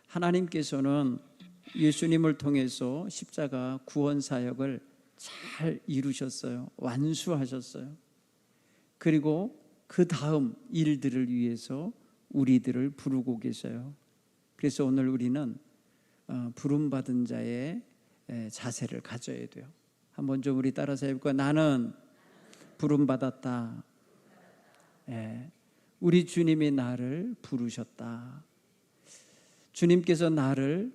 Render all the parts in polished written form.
하나님께서는 예수님을 통해서 십자가 구원 사역을 잘 이루셨어요. 완수하셨어요. 그리고 그 다음 일들을 위해서 우리들을 부르고 계셔요. 그래서 오늘 우리는 부름받은 자의 자세를 가져야 돼요. 한번 좀 우리 따라서 해볼까요? 나는 부름받았다. 우리 주님이 나를 부르셨다. 주님께서 나를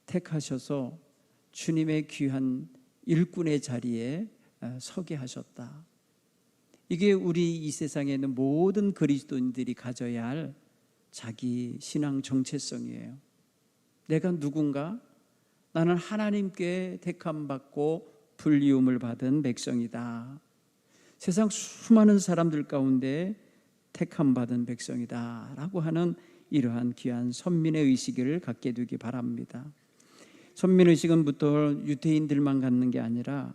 택하셔서 주님의 귀한 일꾼의 자리에 서게 하셨다. 이게 우리 이 세상에 있는 모든 그리스도인들이 가져야 할 자기 신앙 정체성이에요. 내가 누군가? 나는 하나님께 택함받고 불리움을 받은 백성이다. 세상 수많은 사람들 가운데 택함받은 백성이다 라고 하는 이러한 귀한 선민의 의식을 갖게 되기 바랍니다. 선민의식은 보통 유대인들만 갖는 게 아니라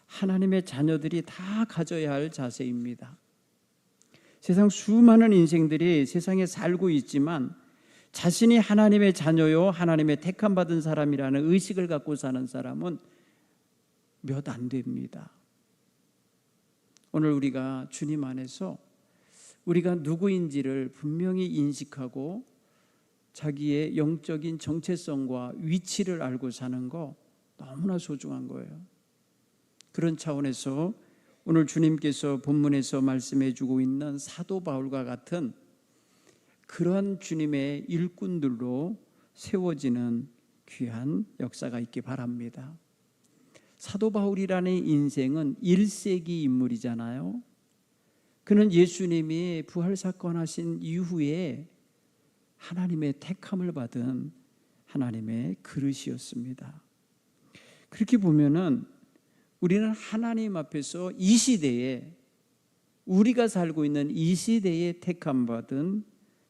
하나님의 자녀들이 다 가져야 할 자세입니다. 세상 수많은 인생들이 세상에 살고 있지만 자신이 하나님의 자녀요 하나님의 택함받은 사람이라는 의식을 갖고 사는 사람은 몇 안 됩니다. 오늘 우리가 주님 안에서 우리가 누구인지를 분명히 인식하고 자기의 영적인 정체성과 위치를 알고 사는 거 너무나 소중한 거예요. 그런 차원에서 오늘 주님께서 본문에서 말씀해 주고 있는 사도 바울과 같은 그런 주님의 일꾼들로 세워지는 귀한 역사가 있기 바랍니다. 사도 바울이라는 인생은 1세기 인물이잖아요. 그는 예수님이 부활사건 하신 이후에 하나님의 택함을 받은 하나님의 그릇이었습니다. 그렇게 보면은 우리는 하나님 앞에서 이 시대에 우리가 살고 있는 이 시대에 택함 받은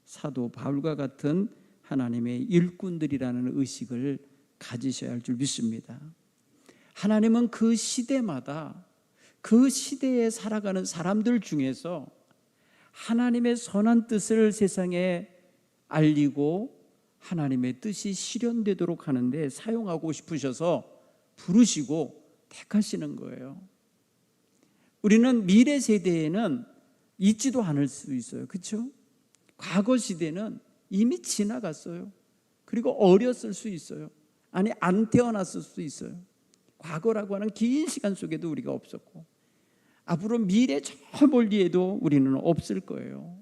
사도 바울과 같은 하나님의 일꾼들이라는 의식을 가지셔야 할 줄 믿습니다. 하나님은 그 시대마다 그 시대에 살아가는 사람들 중에서 하나님의 선한 뜻을 세상에 알리고 하나님의 뜻이 실현되도록 하는데 사용하고 싶으셔서 부르시고 택하시는 거예요. 우리는 미래 세대에는 있지도 않을 수 있어요. 그렇죠? 과거 시대는 이미 지나갔어요. 그리고 어렸을 수 있어요. 아니 안 태어났을 수 있어요. 과거라고 하는 긴 시간 속에도 우리가 없었고 앞으로 미래 저 멀리에도 우리는 없을 거예요.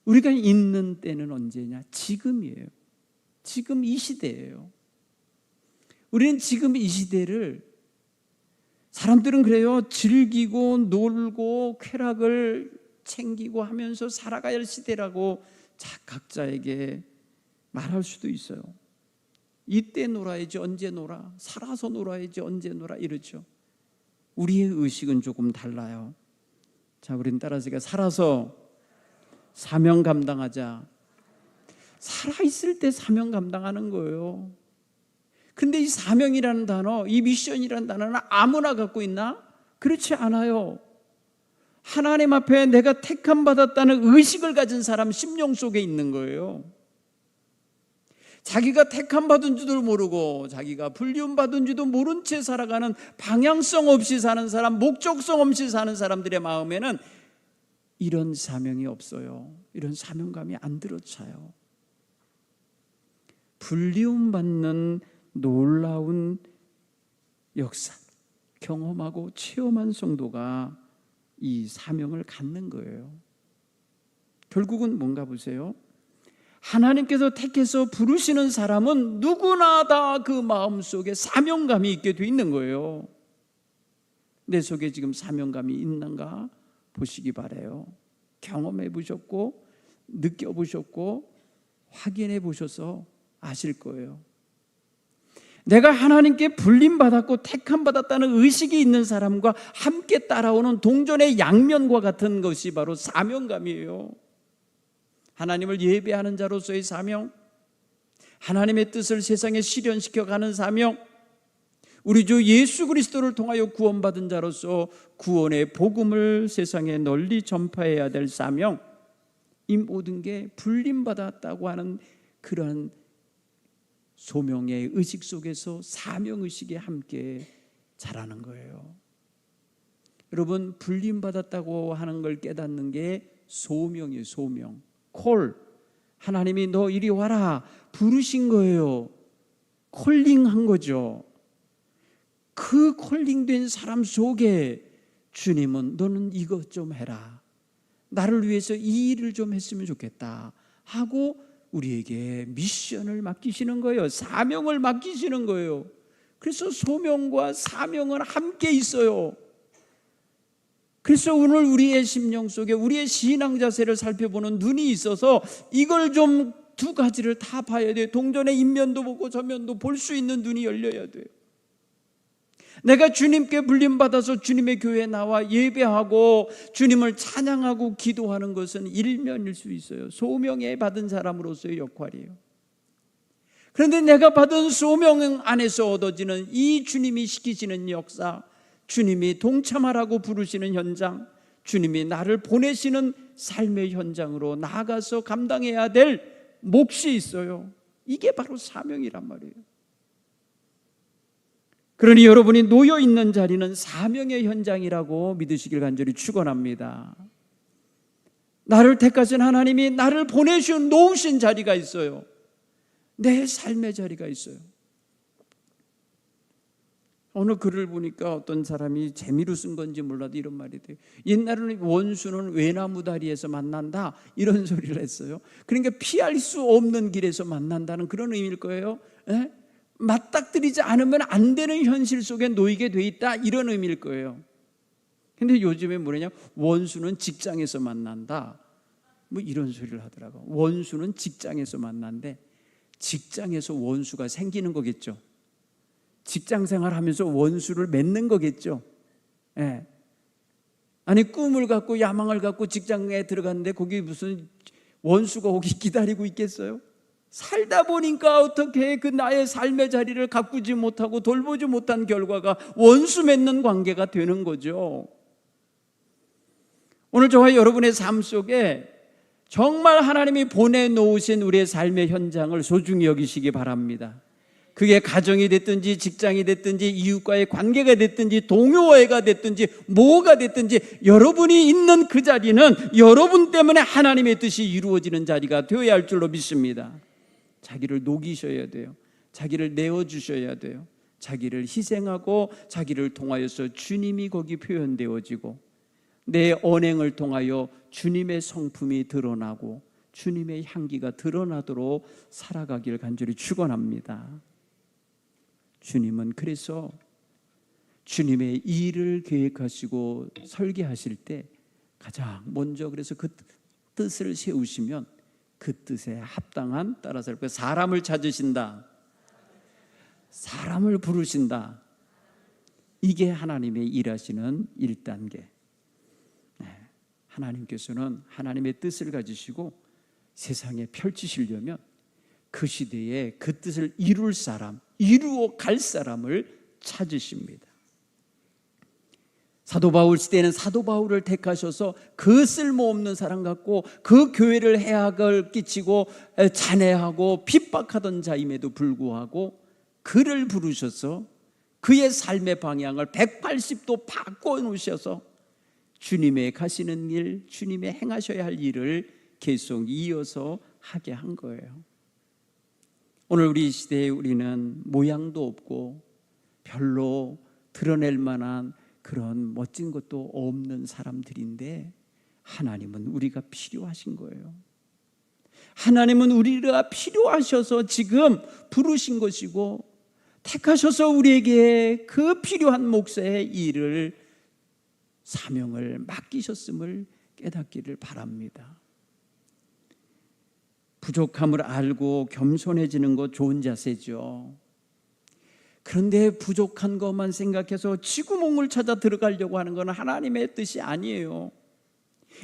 우리가 있는 때는 언제냐? 지금이에요. 지금 이 시대예요. 우리는 지금 이 시대를 사람들은 그래요. 즐기고 놀고 쾌락을 챙기고 하면서 살아가야 할 시대라고 각자에게 말할 수도 있어요. 이때 놀아야지 언제 놀아? 살아서 놀아야지 언제 놀아? 이렇죠. 우리의 의식은 조금 달라요. 자, 우리는 따라서 살아서 사명 감당하자. 살아있을 때 사명 감당하는 거예요. 근데 이 사명이라는 단어, 이 미션이라는 단어는 아무나 갖고 있나? 그렇지 않아요. 하나님 앞에 내가 택함 받았다는 의식을 가진 사람 심령 속에 있는 거예요. 자기가 택함 받은 줄도 모르고 자기가 불리움 받은 줄도 모른 채 살아가는 방향성 없이 사는 사람, 목적성 없이 사는 사람들의 마음에는 이런 사명이 없어요. 이런 사명감이 안 들어차요. 불리움 받는 놀라운 역사, 경험하고 체험한 성도가 이 사명을 갖는 거예요. 결국은 뭔가 보세요. 하나님께서 택해서 부르시는 사람은 누구나 다 그 마음속에 사명감이 있게 돼 있는 거예요. 내 속에 지금 사명감이 있는가 보시기 바라요. 경험해 보셨고 느껴보셨고 확인해 보셔서 아실 거예요. 내가 하나님께 불림받았고 택함받았다는 의식이 있는 사람과 함께 따라오는 동전의 양면과 같은 것이 바로 사명감이에요. 하나님을 예배하는 자로서의 사명, 하나님의 뜻을 세상에 실현시켜가는 사명, 우리 주 예수 그리스도를 통하여 구원받은 자로서 구원의 복음을 세상에 널리 전파해야 될 사명, 이 모든 게 불림받았다고 하는 그런 소명의 의식 속에서 사명의식에 함께 자라는 거예요. 여러분, 불림받았다고 하는 걸 깨닫는 게 소명이에요. 소명. 콜. 하나님이 너 이리 와라 부르신 거예요. 콜링한 거죠. 그 콜링된 사람 속에 주님은 너는 이것 좀 해라, 나를 위해서 이 일을 좀 했으면 좋겠다 하고 우리에게 미션을 맡기시는 거예요. 사명을 맡기시는 거예요. 그래서 소명과 사명은 함께 있어요. 그래서 오늘 우리의 심령 속에 우리의 신앙 자세를 살펴보는 눈이 있어서 이걸 좀 두 가지를 다 봐야 돼요. 동전의 입면도 보고 저면도 볼 수 있는 눈이 열려야 돼요. 내가 주님께 불림받아서 주님의 교회에 나와 예배하고 주님을 찬양하고 기도하는 것은 일면일 수 있어요. 소명에 받은 사람으로서의 역할이에요. 그런데 내가 받은 소명 안에서 얻어지는 이 주님이 시키시는 역사, 주님이 동참하라고 부르시는 현장, 주님이 나를 보내시는 삶의 현장으로 나아가서 감당해야 될 몫이 있어요. 이게 바로 사명이란 말이에요. 그러니 여러분이 놓여 있는 자리는 사명의 현장이라고 믿으시길 간절히 축원합니다. 나를 택하신 하나님이 나를 보내신 놓으신 자리가 있어요. 내 삶의 자리가 있어요. 어느 글을 보니까 어떤 사람이 재미로 쓴 건지 몰라도 이런 말이 돼요. 옛날에는 원수는 외나무 다리에서 만난다 이런 소리를 했어요. 그러니까 피할 수 없는 길에서 만난다는 그런 의미일 거예요. 에? 맞닥뜨리지 않으면 안 되는 현실 속에 놓이게 돼 있다 이런 의미일 거예요. 근데 요즘에 뭐냐면 원수는 직장에서 만난다 뭐 이런 소리를 하더라고. 원수는 직장에서 만난대. 직장에서 원수가 생기는 거겠죠. 직장 생활하면서 원수를 맺는 거겠죠. 예. 아니 꿈을 갖고 야망을 갖고 직장에 들어갔는데 거기 무슨 원수가 오기 기다리고 있겠어요? 살다 보니까 어떻게 그 나의 삶의 자리를 가꾸지 못하고 돌보지 못한 결과가 원수 맺는 관계가 되는 거죠. 오늘 저와 여러분의 삶 속에 정말 하나님이 보내놓으신 우리의 삶의 현장을 소중히 여기시기 바랍니다. 그게 가정이 됐든지 직장이 됐든지 이웃과의 관계가 됐든지 동료애가 됐든지 뭐가 됐든지 여러분이 있는 그 자리는 여러분 때문에 하나님의 뜻이 이루어지는 자리가 되어야 할 줄로 믿습니다. 자기를 녹이셔야 돼요. 자기를 내어주셔야 돼요. 자기를 희생하고 자기를 통하여서 주님이 거기 표현되어지고 내 언행을 통하여 주님의 성품이 드러나고 주님의 향기가 드러나도록 살아가길 간절히 축원합니다. 주님은 그래서 주님의 일을 계획하시고 설계하실 때 가장 먼저 그래서 그 뜻을 세우시면 그 뜻에 합당한 따라서 사람을 찾으신다, 사람을 부르신다. 이게 하나님의 일하시는 1단계. 하나님께서는 하나님의 뜻을 가지시고 세상에 펼치시려면 그 시대에 그 뜻을 이룰 사람, 이루어 갈 사람을 찾으십니다. 사도 바울 시대에는 사도 바울을 택하셔서 그 쓸모없는 사람 같고 그 교회를 해악을 끼치고 잔해하고 핍박하던 자임에도 불구하고 그를 부르셔서 그의 삶의 방향을 180도 바꿔놓으셔서 주님의 가시는 일, 주님의 행하셔야 할 일을 계속 이어서 하게 한 거예요. 오늘 우리 시대에 우리는 모양도 없고 별로 드러낼 만한 그런 멋진 것도 없는 사람들인데 하나님은 우리가 필요하신 거예요. 하나님은 우리가 필요하셔서 지금 부르신 것이고 택하셔서 우리에게 그 필요한 몫의 일을 사명을 맡기셨음을 깨닫기를 바랍니다. 부족함을 알고 겸손해지는 것 좋은 자세죠. 그런데 부족한 것만 생각해서 쥐구멍을 찾아 들어가려고 하는 건 하나님의 뜻이 아니에요.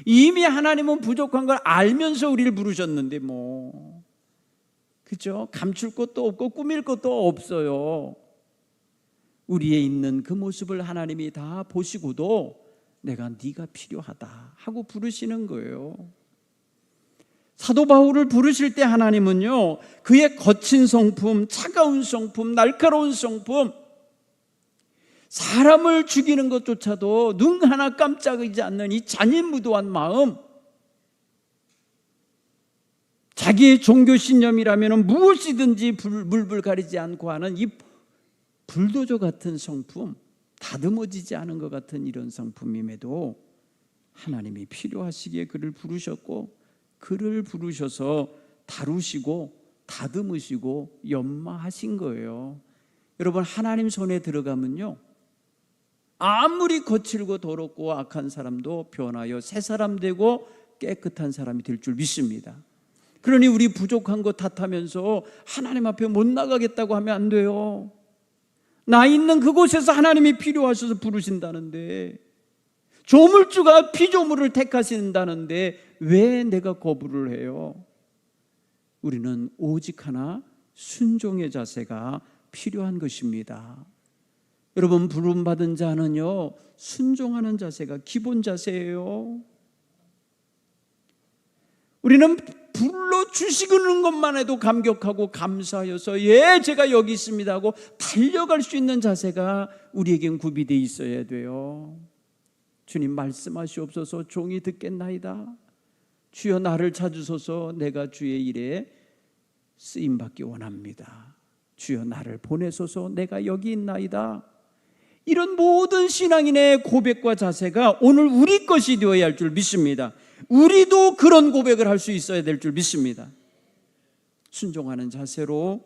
이미 하나님은 부족한 걸 알면서 우리를 부르셨는데 뭐 그죠? 감출 것도 없고 꾸밀 것도 없어요. 우리에 있는 그 모습을 하나님이 다 보시고도 내가 네가 필요하다 하고 부르시는 거예요. 사도 바울을 부르실 때 하나님은요, 그의 거친 성품, 차가운 성품, 날카로운 성품, 사람을 죽이는 것조차도 눈 하나 깜짝이지 않는 이 잔인무도한 마음, 자기의 종교 신념이라면 무엇이든지 물불 가리지 않고 하는 이 불도저 같은 성품, 다듬어지지 않은 것 같은 이런 성품임에도 하나님이 필요하시기에 그를 부르셨고, 그를 부르셔서 다루시고 다듬으시고 연마하신 거예요. 여러분, 하나님 손에 들어가면요, 아무리 거칠고 더럽고 악한 사람도 변하여 새 사람 되고 깨끗한 사람이 될 줄 믿습니다. 그러니 우리 부족한 거 탓하면서 하나님 앞에 못 나가겠다고 하면 안 돼요. 나 있는 그곳에서 하나님이 필요하셔서 부르신다는데, 조물주가 피조물을 택하신다는데 왜 내가 거부를 해요? 우리는 오직 하나 순종의 자세가 필요한 것입니다. 여러분, 부름받은 자는요, 순종하는 자세가 기본 자세예요. 우리는 불러주시는 것만 해도 감격하고 감사하여서 예, 제가 여기 있습니다 하고 달려갈 수 있는 자세가 우리에겐 구비되어 있어야 돼요. 주님, 말씀하시옵소서. 종이 듣겠나이다. 주여, 나를 찾으소서. 내가 주의 일에 쓰임받기 원합니다. 주여, 나를 보내소서. 내가 여기 있나이다. 이런 모든 신앙인의 고백과 자세가 오늘 우리 것이 되어야 할 줄 믿습니다. 우리도 그런 고백을 할 수 있어야 될 줄 믿습니다. 순종하는 자세로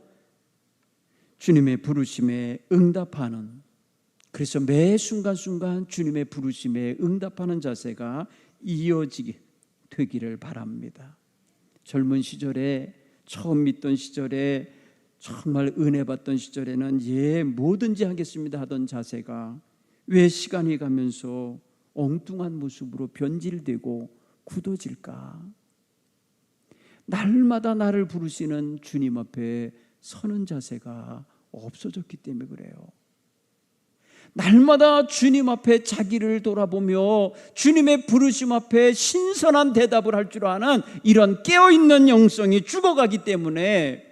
주님의 부르심에 응답하는, 그래서 매 순간순간 주님의 부르심에 응답하는 자세가 이어지게 되기를 바랍니다. 젊은 시절에, 처음 믿던 시절에, 정말 은혜 받던 시절에는 예, 뭐든지 하겠습니다 하던 자세가 왜 시간이 가면서 엉뚱한 모습으로 변질되고 굳어질까? 날마다 나를 부르시는 주님 앞에 서는 자세가 없어졌기 때문에 그래요. 날마다 주님 앞에 자기를 돌아보며 주님의 부르심 앞에 신선한 대답을 할 줄 아는 이런 깨어있는 영성이 죽어가기 때문에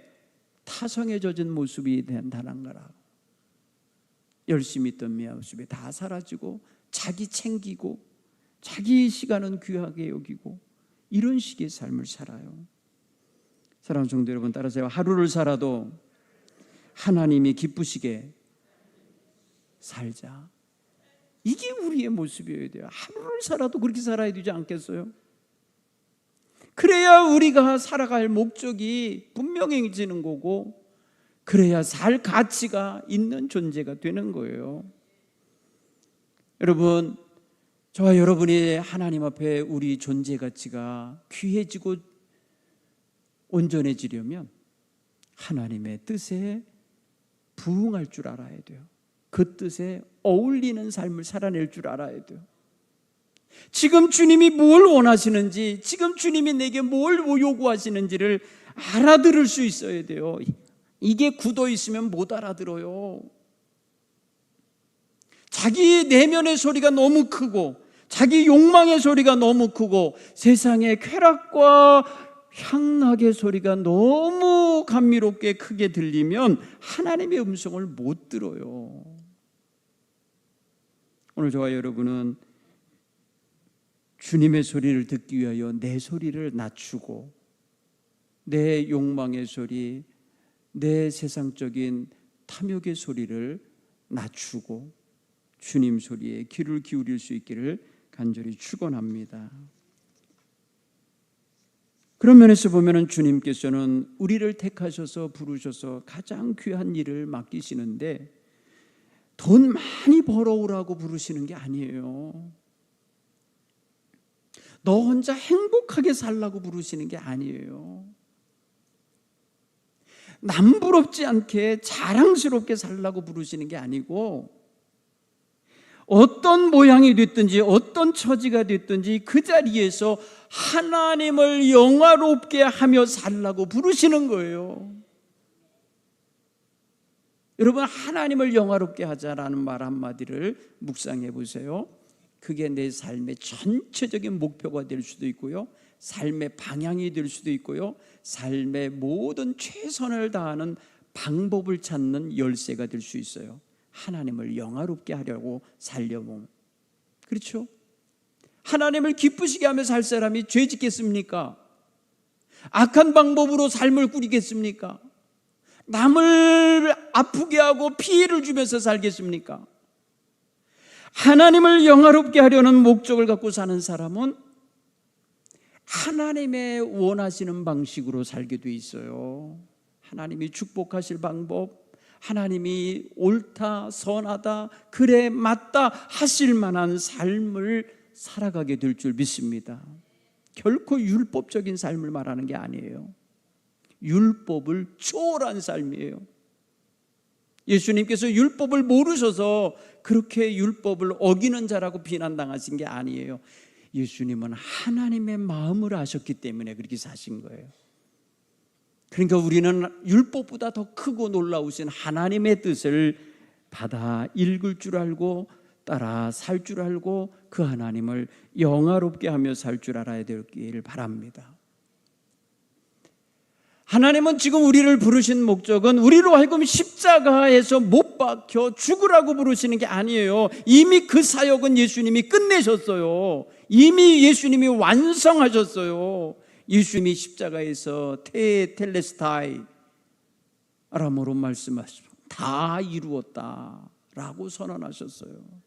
타성에 젖은 모습이 된다는 거라. 열심히 있던 모습이 다 사라지고, 자기 챙기고, 자기 시간은 귀하게 여기고, 이런 식의 삶을 살아요. 사랑하는 성도 여러분, 따라서요. 하루를 살아도 하나님이 기쁘시게 살자. 이게 우리의 모습이어야 돼요. 하루를 살아도 그렇게 살아야 되지 않겠어요? 그래야 우리가 살아갈 목적이 분명해지는 거고, 그래야 살 가치가 있는 존재가 되는 거예요. 여러분, 저와 여러분이 하나님 앞에 우리 존재 가치가 귀해지고 온전해지려면 하나님의 뜻에 부응할 줄 알아야 돼요. 그 뜻에 어울리는 삶을 살아낼 줄 알아야 돼요. 지금 주님이 뭘 원하시는지, 지금 주님이 내게 뭘 요구하시는지를 알아들을 수 있어야 돼요. 이게 굳어 있으면 못 알아들어요. 자기 내면의 소리가 너무 크고, 자기 욕망의 소리가 너무 크고, 세상의 쾌락과 향락의 소리가 너무 감미롭게 크게 들리면 하나님의 음성을 못 들어요. 오늘 저와 여러분은 주님의 소리를 듣기 위하여 내 소리를 낮추고, 내 욕망의 소리, 내 세상적인 탐욕의 소리를 낮추고 주님 소리에 귀를 기울일 수 있기를 간절히 축원합니다. 그런 면에서 보면 주님께서는 우리를 택하셔서 부르셔서 가장 귀한 일을 맡기시는데, 돈 많이 벌어오라고 부르시는 게 아니에요. 너 혼자 행복하게 살라고 부르시는 게 아니에요. 남부럽지 않게 자랑스럽게 살라고 부르시는 게 아니고, 어떤 모양이 됐든지 어떤 처지가 됐든지 그 자리에서 하나님을 영화롭게 하며 살라고 부르시는 거예요. 여러분, 하나님을 영화롭게 하자라는 말 한마디를 묵상해 보세요. 그게 내 삶의 전체적인 목표가 될 수도 있고요, 삶의 방향이 될 수도 있고요, 삶의 모든 최선을 다하는 방법을 찾는 열쇠가 될 수 있어요. 하나님을 영화롭게 하려고 살려보면. 그렇죠? 하나님을 기쁘시게 하며 살 사람이 죄 짓겠습니까? 악한 방법으로 삶을 꾸리겠습니까? 남을 아프게 하고 피해를 주면서 살겠습니까? 하나님을 영화롭게 하려는 목적을 갖고 사는 사람은 하나님의 원하시는 방식으로 살게 돼 있어요. 하나님이 축복하실 방법, 하나님이 옳다, 선하다, 그래 맞다 하실 만한 삶을 살아가게 될 줄 믿습니다. 결코 율법적인 삶을 말하는 게 아니에요. 율법을 초월한 삶이에요. 예수님께서 율법을 모르셔서 그렇게 율법을 어기는 자라고 비난당하신 게 아니에요. 예수님은 하나님의 마음을 아셨기 때문에 그렇게 사신 거예요. 그러니까 우리는 율법보다 더 크고 놀라우신 하나님의 뜻을 받아 읽을 줄 알고 따라 살 줄 알고 그 하나님을 영화롭게 하며 살 줄 알아야 되길 바랍니다. 하나님은 지금 우리를 부르신 목적은 우리로 하여금 십자가에서 못 박혀 죽으라고 부르시는 게 아니에요. 이미 그 사역은 예수님이 끝내셨어요. 이미 예수님이 완성하셨어요. 예수님이 십자가에서 테텔레스타이 아람어로 말씀하시고 다 이루었다라고 선언하셨어요.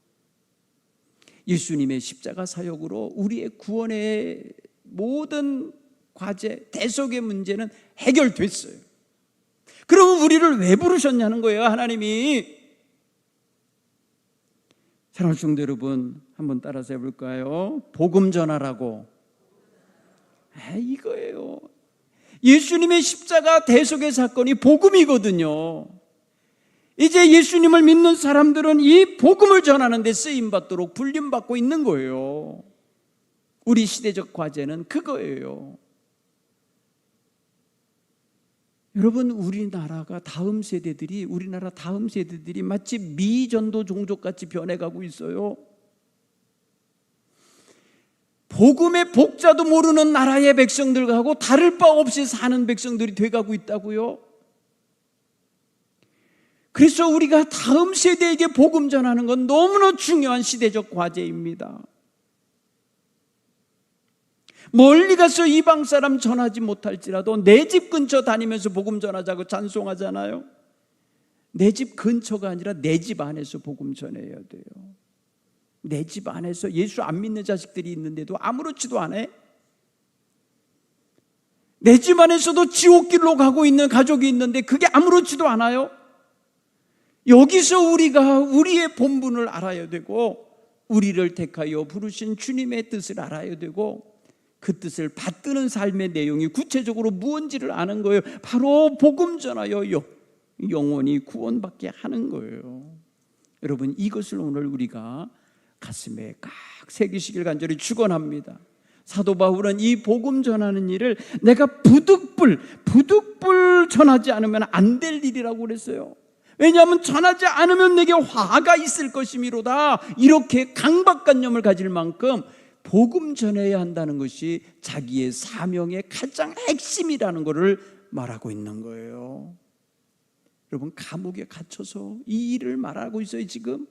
예수님의 십자가 사역으로 우리의 구원의 모든 과제, 대속의 문제는 해결됐어요. 그러면 우리를 왜 부르셨냐는 거예요, 하나님이. 사랑하는 성도 여러분, 한번 따라서 해볼까요? 복음 전하라고. 이거예요. 예수님의 십자가 대속의 사건이 복음이거든요. 이제 예수님을 믿는 사람들은 이 복음을 전하는 데 쓰임받도록 불림받고 있는 거예요. 우리 시대적 과제는 그거예요. 여러분, 우리나라 다음 세대들이 마치 미전도 종족같이 변해가고 있어요. 복음의 복자도 모르는 나라의 백성들하고 다를 바 없이 사는 백성들이 돼가고 있다고요. 그래서 우리가 다음 세대에게 복음 전하는 건 너무나 중요한 시대적 과제입니다. 멀리 가서 이방 사람 전하지 못할지라도 내 집 근처 다니면서 복음 전하자고 찬송하잖아요. 내 집 근처가 아니라 내 집 안에서 복음 전해야 돼요. 내 집 안에서 예수 안 믿는 자식들이 있는데도 아무렇지도 않아. 내 집 안에서도 지옥길로 가고 있는 가족이 있는데 그게 아무렇지도 않아요. 여기서 우리가 우리의 본분을 알아야 되고 우리를 택하여 부르신 주님의 뜻을 알아야 되고 그 뜻을 받드는 삶의 내용이 구체적으로 무언지를 아는 거예요. 바로 복음 전하여 영원히 구원받게 하는 거예요. 여러분, 이것을 오늘 우리가 가슴에 꽉 새기시길 간절히 축원합니다. 사도 바울은 이 복음 전하는 일을 내가 부득불 전하지 않으면 안 될 일이라고 그랬어요. 왜냐하면 전하지 않으면 내게 화가 있을 것이미로다, 이렇게 강박관념을 가질 만큼 복음 전해야 한다는 것이 자기의 사명의 가장 핵심이라는 것을 말하고 있는 거예요. 여러분, 감옥에 갇혀서 이 일을 말하고 있어요. 지금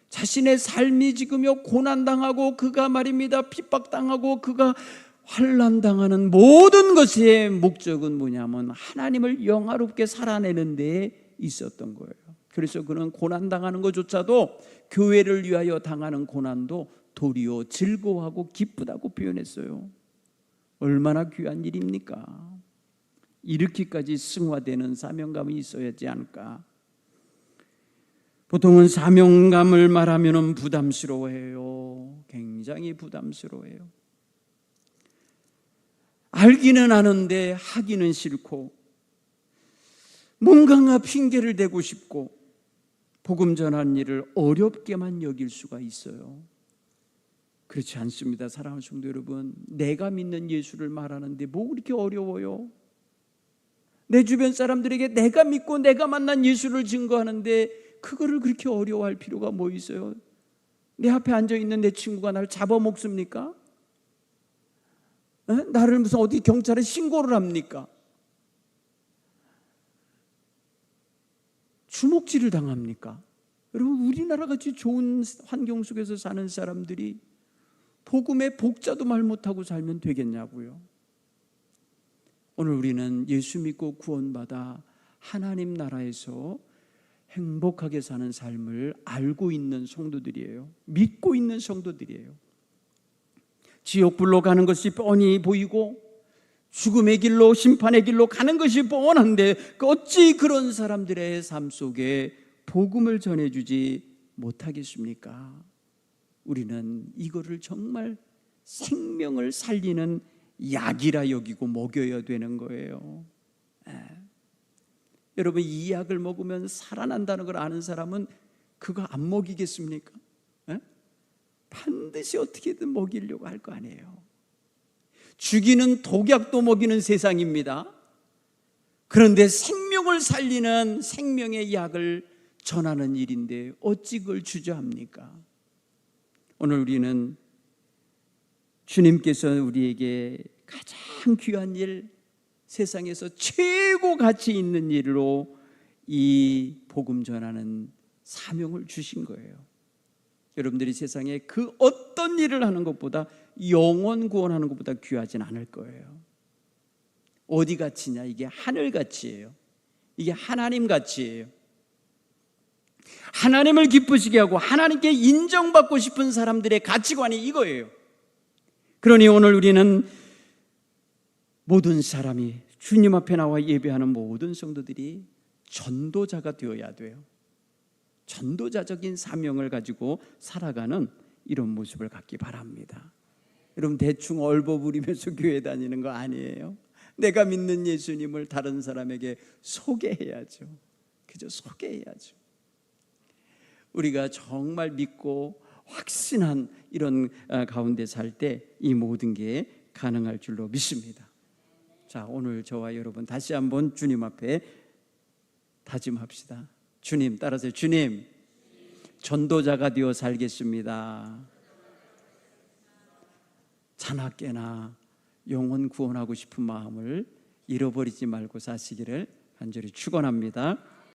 자신의 삶이 지금요 고난당하고 그가 말입니다 핍박당하고 그가 환난당하는 모든 것의 목적은 뭐냐면 하나님을 영화롭게 살아내는 데 있었던 거예요. 그래서 그는 고난당하는 것조차도 교회를 위하여 당하는 고난도 도리어 즐거워하고 기쁘다고 표현했어요. 얼마나 귀한 일입니까? 이렇게까지 승화되는 사명감이 있어야지 않을까. 보통은 사명감을 말하면 부담스러워해요. 굉장히 부담스러워해요. 알기는 아는데 하기는 싫고 뭔가 핑계를 대고 싶고 복음 전하는 일을 어렵게만 여길 수가 있어요. 그렇지 않습니다. 사랑하는 성도 여러분, 내가 믿는 예수를 말하는데 뭐 그렇게 어려워요? 내 주변 사람들에게 내가 믿고 내가 만난 예수를 증거하는데 그거를 그렇게 어려워할 필요가 뭐 있어요? 내 앞에 앉아있는 내 친구가 나를 잡아먹습니까? 나를 무슨 어디 경찰에 신고를 합니까? 주먹질을 당합니까? 여러분, 우리나라 같이 좋은 환경 속에서 사는 사람들이 복음의 복자도 말 못하고 살면 되겠냐고요. 오늘 우리는 예수 믿고 구원받아 하나님 나라에서 행복하게 사는 삶을 알고 있는 성도들이에요. 믿고 있는 성도들이에요. 지옥불로 가는 것이 뻔히 보이고 죽음의 길로, 심판의 길로 가는 것이 뻔한데 어찌 그런 사람들의 삶 속에 복음을 전해주지 못하겠습니까? 우리는 이거를 정말 생명을 살리는 약이라 여기고 먹여야 되는 거예요. 여러분, 이 약을 먹으면 살아난다는 걸 아는 사람은 그거 안 먹이겠습니까? 반드시 어떻게든 먹이려고 할 거 아니에요. 죽이는 독약도 먹이는 세상입니다. 그런데 생명을 살리는 생명의 약을 전하는 일인데 어찌 그걸 주저합니까? 오늘 우리는 주님께서 우리에게 가장 귀한 일, 세상에서 최고 가치 있는 일로 이 복음 전하는 사명을 주신 거예요. 여러분들이 세상에 그 어떤 일을 하는 것보다 영혼 구원하는 것보다 귀하진 않을 거예요. 어디 가치냐? 이게 하늘 가치예요. 이게 하나님 가치예요. 하나님을 기쁘시게 하고 하나님께 인정받고 싶은 사람들의 가치관이 이거예요. 그러니 오늘 우리는 모든 사람이 주님 앞에 나와 예배하는 모든 성도들이 전도자가 되어야 돼요. 전도자적인 사명을 가지고 살아가는 이런 모습을 갖기 바랍니다. 여러분, 대충 얼버무리면서 교회 다니는 거 아니에요. 내가 믿는 예수님을 다른 사람에게 소개해야죠. 그저 소개해야죠. 우리가 정말 믿고 확신한 이런 가운데 살 때 이 모든 게 가능할 줄로 믿습니다. 자, 오늘 저와 여러분 다시 한번 주님 앞에 다짐합시다. 주님, 따라서 주님, 전도자가 되어 살겠습니다. 자나깨나 영혼 구원하고 싶은 마음을 잃어버리지 말고 사시기를 간절히 축원합니다.